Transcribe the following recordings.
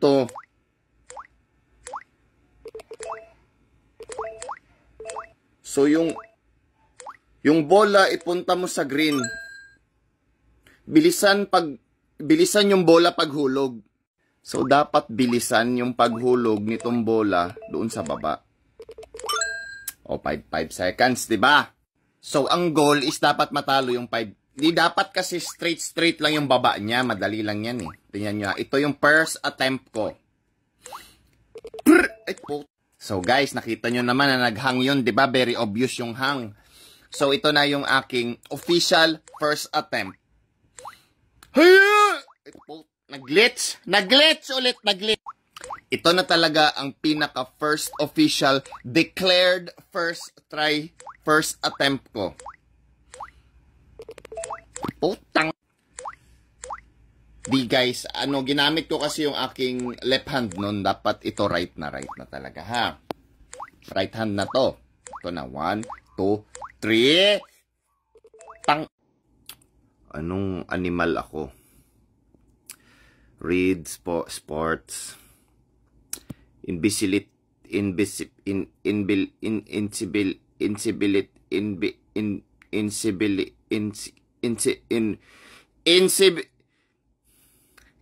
ito. So, yung bola, ipunta mo sa green. Bilisan yung bola paghulog. So, dapat bilisan yung paghulog nitong bola doon sa baba. O, 5 seconds, di ba? So, ang goal is dapat matalo yung 5. Di dapat kasi straight lang yung baba niya. Madali lang yan eh. Tingnan nyo. Ito yung first attempt ko. So, guys, nakita nyo naman na naghang yun. Di ba? Very obvious yung hang. So, ito na yung aking official first attempt. Nag-glitch ulit. Ito na talaga ang pinaka first official declared first try, first attempt ko. Putang. Di guys, ginamit ko kasi yung aking left hand nun. Dapat ito right na talaga ha. Right hand na to. Ito na, 1, 2, 3. Tang. Anong animal ako? Read sports. Incivility.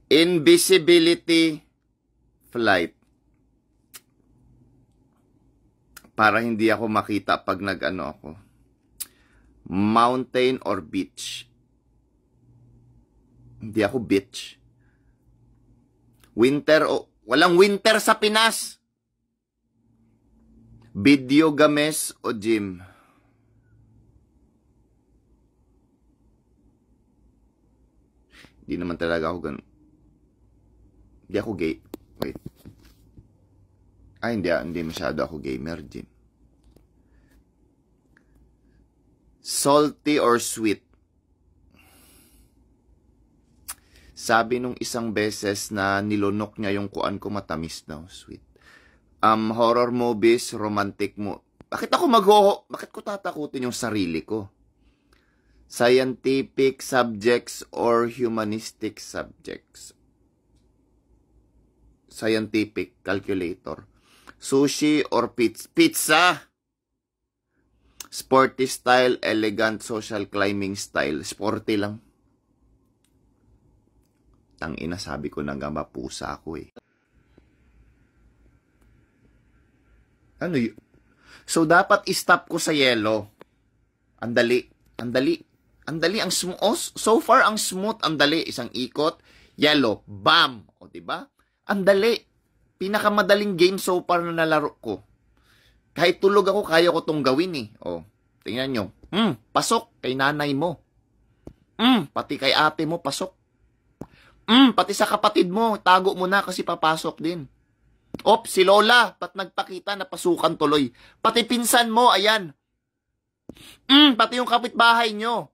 Invisibility flight. Para hindi ako makita pag ako. Mountain or beach. Hindi ako beach. Winter o walang winter sa Pinas. Video games o gym. Hindi naman talaga ako ganun. Hindi ako gay. Wait. Hindi masyado ako gamer, gym. Salty or sweet? Sabi nung isang beses na nilunok niya yung kuan ko, matamis daw, sweet. Horror movies, romantic mo. Bakit ko tatakutin yung sarili ko? Scientific subjects or humanistic subjects? Scientific, calculator. Sushi or pizza? Sporty style, elegant, social climbing style. Sporty lang. Tangina, sabi ko na nga mapusa ako eh. So, dapat i-stop ko sa yellow. Andali. So far, ang smooth, andali. Isang ikot, yellow, bam. O, diba? Andali. Pinakamadaling game so far na nalaro ko. Kahit tulog ako, kaya ko tong gawin eh. O, tingnan nyo. Pasok kay nanay mo. Pati kay ate mo, pasok. Pati sa kapatid mo, tago mo na kasi papasok din. Si Lola, nagpakita na pasukan tuloy. Pati pinsan mo, ayan. Pati yung kapitbahay nyo.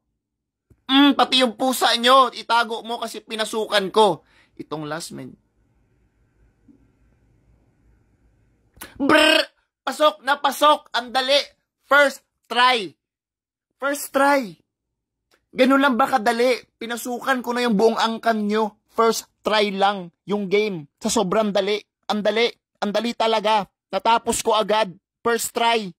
Pati yung pusa nyo, itago mo kasi pinasukan ko. Itong last man. Pasok na pasok, andali. First try. Ganun lang ba kadali? Pinasukan ko na yung buong angkan nyo. First try lang yung game. Sa sobrang dali. Andali talaga. Natapos ko agad. First try.